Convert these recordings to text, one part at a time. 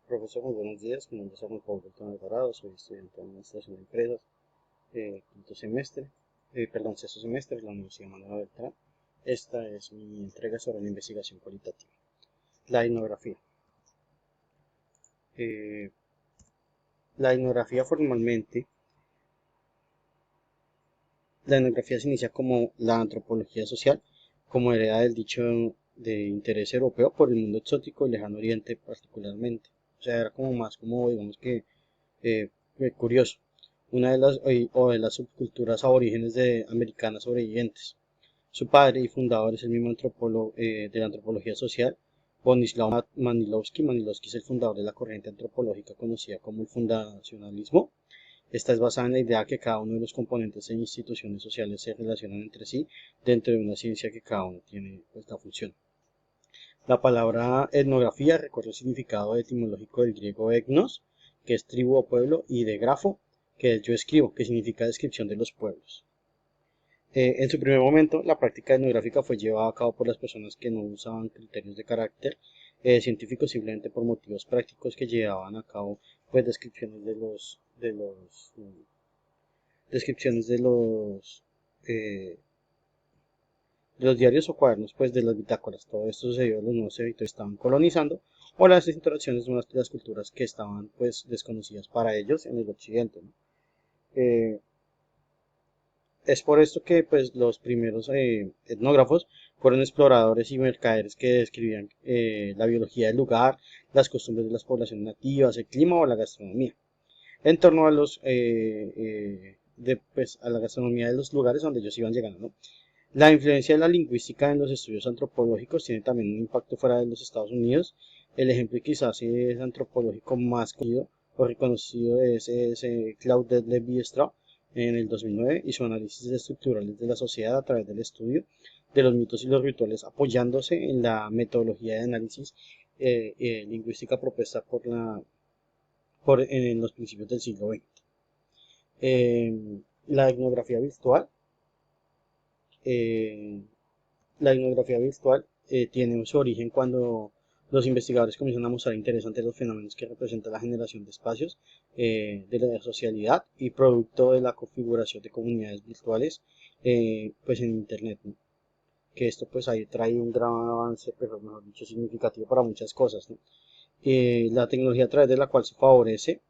Profesor, muy buenos días. Mi nombre es Arnold Pablo Alvarado, soy estudiante de Administración de Empresas, quinto semestre, sexto semestre de la Universidad Manuel Beltrán. Esta es mi entrega sobre la investigación cualitativa. La etnografía. La etnografía la etnografía se inicia como la antropología social, como hereda del dicho de interés europeo por el mundo exótico y lejano oriente particularmente. O sea, era como más como, digamos que, curioso, una de las, o de las subculturas aborígenes de americanas sobrevivientes. Su padre y fundador es el mismo antropólogo de la antropología social, Bronislaw Manilowski. Manilowski es el fundador de la corriente antropológica conocida como el fundacionalismo. Esta es basada en la idea que cada uno de los componentes e instituciones sociales se relacionan entre sí dentro de una ciencia que cada uno tiene esta función. La palabra etnografía recorre el significado etimológico del griego etnos, que es tribu o pueblo, y de grafo, que es yo escribo, que significa descripción de los pueblos. En su primer momento, la práctica etnográfica fue llevada a cabo por las personas que no usaban criterios de carácter científico, simplemente por motivos prácticos que llevaban a cabo pues descripciones de los diarios o cuadernos, pues de las bitácoras. Todo esto sucedió a los nuevos territorios que estaban colonizando o las interacciones de las culturas que estaban pues desconocidas para ellos en el occidente, ¿no? Es por esto que pues los primeros etnógrafos fueron exploradores y mercaderes que describían la biología del lugar, las costumbres de las poblaciones nativas, el clima o la gastronomía, en torno a pues, a la gastronomía de los lugares donde ellos iban llegando, ¿no? La influencia de la lingüística en los estudios antropológicos tiene también un impacto fuera de los Estados Unidos. El ejemplo quizás es antropológico más conocido o reconocido es Claude Lévi-Strauss en el 2009 y su análisis estructurales de la sociedad a través del estudio de los mitos y los rituales, apoyándose en la metodología de análisis lingüística propuesta en los principios del siglo XX. La etnografía virtual eh, La etnografía virtual tiene su origen cuando los investigadores comienzan a mostrar interés ante los fenómenos que representa la generación de espacios de la socialidad y producto de la configuración de comunidades virtuales pues en Internet, ¿no? Que esto pues ahí trae un gran avance, pero mejor dicho significativo para muchas cosas, ¿no? La tecnología a través de la cual se favorece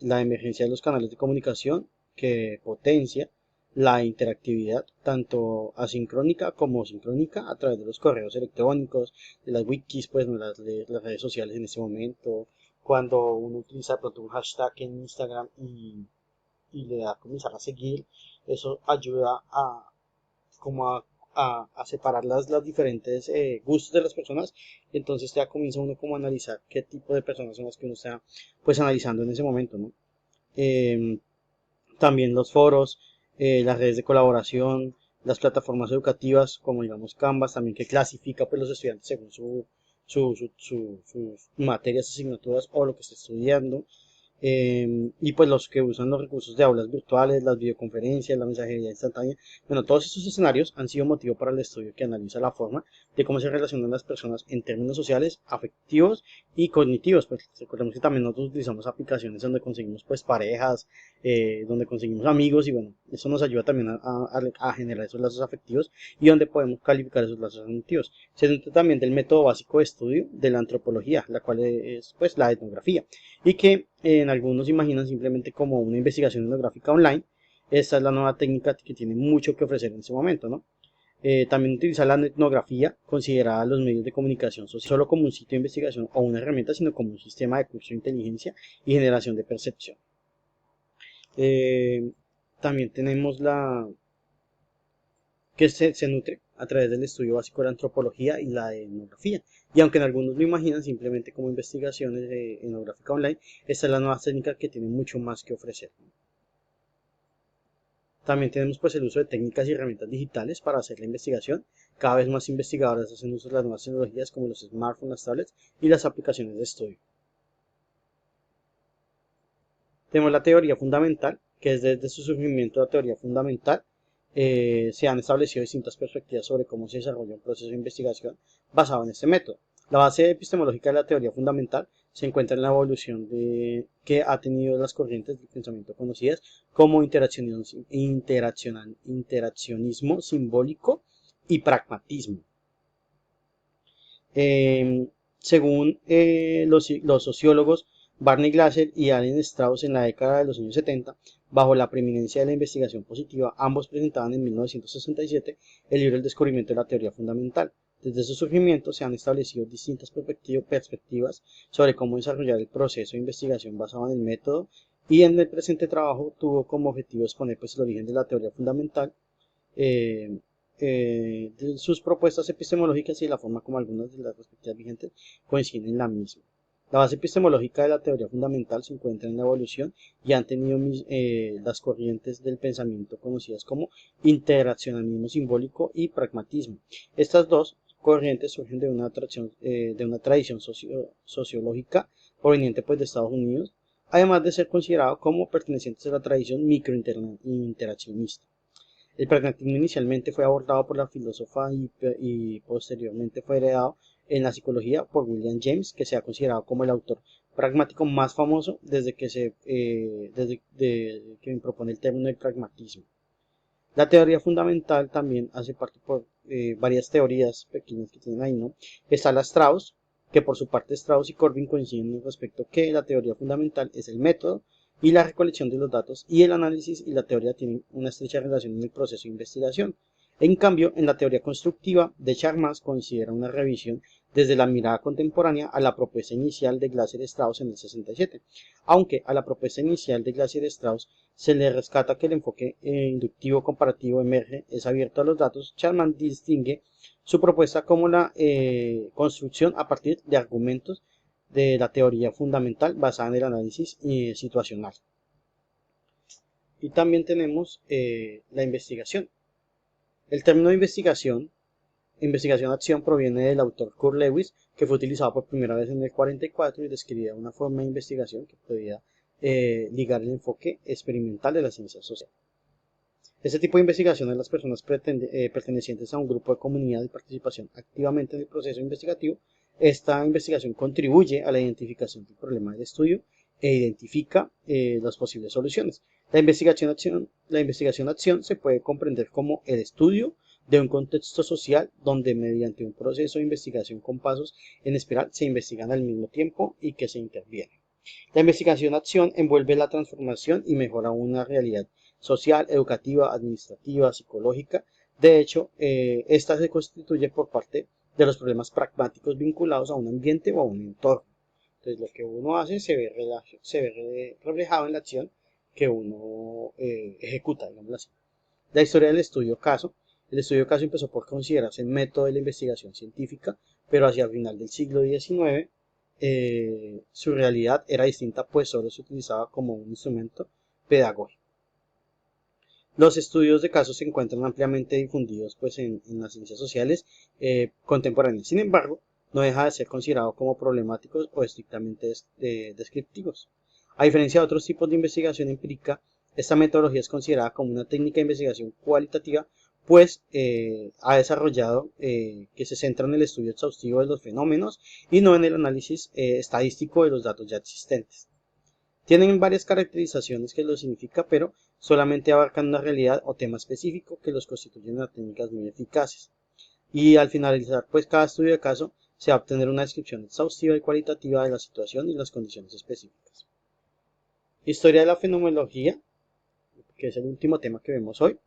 la emergencia de los canales de comunicación que potencia la interactividad tanto asincrónica como sincrónica a través de los correos electrónicos, de las wikis, pues no, las redes sociales en este momento, cuando uno utiliza de pronto un hashtag en Instagram y le da a comenzar a seguir, eso ayuda a como a separar las diferentes gustos de las personas, entonces ya comienza uno como a analizar qué tipo de personas son las que uno está pues analizando en ese momento, ¿no? Eh, También los foros, las redes de colaboración, las plataformas educativas como digamos Canvas, también que clasifica pues los estudiantes según sus materias, asignaturas o lo que esté estudiando. Y pues los que usan los recursos de aulas virtuales, las videoconferencias, la mensajería instantánea. Bueno, todos estos escenarios han sido motivo para el estudio que analiza la forma de cómo se relacionan las personas en términos sociales, afectivos y cognitivos. Pues recordemos que también nosotros utilizamos aplicaciones donde conseguimos pues parejas, donde conseguimos amigos y bueno, eso nos ayuda también a generar esos lazos afectivos y donde podemos calificar esos lazos afectivos. Se trata también del método básico de estudio de la antropología, la cual es pues la etnografía y que en algunos imaginan simplemente como una investigación etnográfica online. Esta es la nueva técnica que tiene mucho que ofrecer en este momento, ¿no? También utiliza la etnografía considerada los medios de comunicación social solo como un sitio de investigación o una herramienta, sino como un sistema de curso de inteligencia y generación de percepción. Eh, También tenemos que se nutre a través del estudio básico de la antropología y la etnografía. Y aunque en algunos lo imaginan simplemente como investigaciones etnográficas online, esta es la nueva técnica que tiene mucho más que ofrecer. También tenemos pues el uso de técnicas y herramientas digitales para hacer la investigación. Cada vez más investigadores hacen uso de las nuevas tecnologías como los smartphones, las tablets y las aplicaciones de estudio. Tenemos la teoría fundamental, que es desde su surgimiento la teoría fundamental. Se han establecido distintas perspectivas sobre cómo se desarrolla un proceso de investigación basado en este método. La base epistemológica de la teoría fundamental se encuentra en la evolución que ha tenido las corrientes del pensamiento conocidas como interaccionismo simbólico y pragmatismo. Según los sociólogos Barney Glaser y Allen Strauss en la década de los años 70, bajo la preeminencia de la investigación positiva, ambos presentaban en 1967 el libro El descubrimiento de la teoría fundamental. Desde su surgimiento se han establecido distintas perspectivas sobre cómo desarrollar el proceso de investigación basado en el método, y en el presente trabajo tuvo como objetivo exponer el origen de la teoría fundamental, eh, de sus propuestas epistemológicas y la forma como algunas de las perspectivas vigentes coinciden en la misma. La base epistemológica de la teoría fundamental se encuentra en la evolución y han tenido las corrientes del pensamiento conocidas como interaccionismo simbólico y pragmatismo. Estas dos corrientes surgen de una tradición sociológica proveniente pues de Estados Unidos, además de ser considerados como pertenecientes a la tradición microinteraccionista. El pragmatismo inicialmente fue abordado por la filósofa y posteriormente fue heredado en la psicología por William James, que se ha considerado como el autor pragmático más famoso desde que propone el término de pragmatismo. La teoría fundamental también hace parte por varias teorías pequeñas que tienen ahí, ¿no? Está la Strauss, que por su parte Strauss y Corbin coinciden en el respecto que la teoría fundamental es el método y la recolección de los datos, y el análisis y la teoría tienen una estrecha relación en el proceso de investigación. En cambio, en la teoría constructiva de Charmas considera una revisión desde la mirada contemporánea a la propuesta inicial de Glaser-Strauss en el 67, aunque a la propuesta inicial de Glaser-Strauss se le rescata que el enfoque inductivo comparativo emerge, es abierto a los datos. Charman distingue su propuesta como la construcción a partir de argumentos de la teoría fundamental basada en el análisis situacional. Y también tenemos la investigación. El término de investigación-acción, proviene del autor Kurt Lewis, que fue utilizado por primera vez en el 44 y describía una forma de investigación que podía ligar el enfoque experimental de la ciencia social. Este tipo de investigación de las personas pertenecientes a un grupo de comunidad y participación activamente en el proceso investigativo. Esta investigación contribuye a la identificación del problema del estudio e identifica las posibles soluciones. La investigación-acción se puede comprender como el estudio de un contexto social donde mediante un proceso de investigación con pasos en espiral se investigan al mismo tiempo y que se intervienen. La investigación-acción envuelve la transformación y mejora una realidad social, educativa, administrativa, psicológica. De hecho, esta se constituye por parte de los problemas pragmáticos vinculados a un ambiente o a un entorno. Entonces, lo que uno hace se ve reflejado en la acción que uno ejecuta, digamos así. La historia del estudio caso. El estudio caso empezó por considerarse el método de la investigación científica, pero hacia el final del siglo XIX su realidad era distinta, pues solo se utilizaba como un instrumento pedagógico. Los estudios de casos se encuentran ampliamente difundidos pues, en las ciencias sociales contemporáneas. Sin embargo, no deja de ser considerado como problemáticos o estrictamente descriptivos. A diferencia de otros tipos de investigación empírica, esta metodología es considerada como una técnica de investigación cualitativa, pues ha desarrollado que se centra en el estudio exhaustivo de los fenómenos y no en el análisis estadístico de los datos ya existentes. Tienen varias caracterizaciones que lo significa, pero solamente abarcan una realidad o tema específico que los constituyen a técnicas muy eficaces. Y al finalizar pues cada estudio de caso se va a obtener una descripción exhaustiva y cualitativa de la situación y las condiciones específicas. Historia de la fenomenología, que es el último tema que vemos hoy.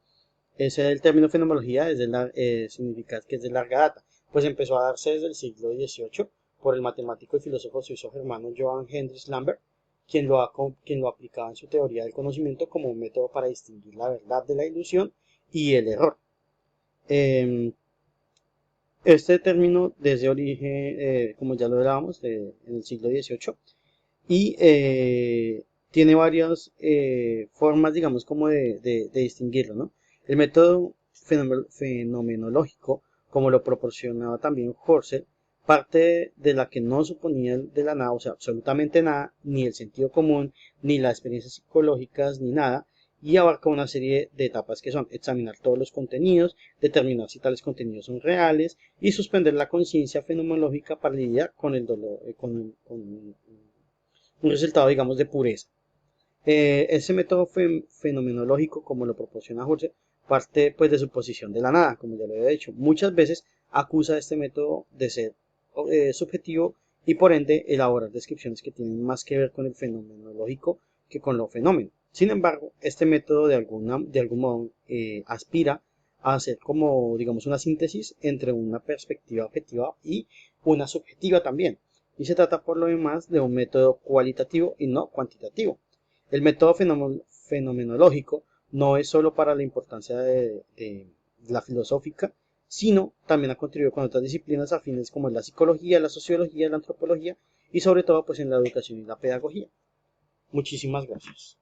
El término fenomenología significa que es de larga data, pues empezó a darse desde el siglo XVIII por el matemático y filósofo suizo germano Johann Heinrich Lambert, quien lo aplicaba en su teoría del conocimiento como un método para distinguir la verdad de la ilusión y el error. Este término desde origen, como ya lo hablábamos, en el siglo XVIII, y tiene varias formas, digamos, como de distinguirlo, ¿no? El método fenomenológico, como lo proporcionaba también Husserl, parte de la que no suponía de la nada, o sea, absolutamente nada, ni el sentido común, ni las experiencias psicológicas, ni nada, y abarca una serie de etapas que son examinar todos los contenidos, determinar si tales contenidos son reales y suspender la conciencia fenomenológica para lidiar con el dolor, con un resultado, digamos, de pureza. Ese método fenomenológico, como lo proporciona Husserl, parte pues de su posición de la nada, como ya lo he dicho. Muchas veces acusa este método de ser subjetivo y por ende elaborar descripciones que tienen más que ver con el fenomenológico que con lo fenómeno. Sin embargo, este método de algún modo aspira a hacer como, digamos, una síntesis entre una perspectiva objetiva y una subjetiva también. Y se trata por lo demás de un método cualitativo y no cuantitativo. El método fenomenológico no es solo para la importancia de la filosófica, sino también ha contribuido con otras disciplinas afines como la psicología, la sociología, la antropología y sobre todo pues en la educación y la pedagogía. Muchísimas gracias.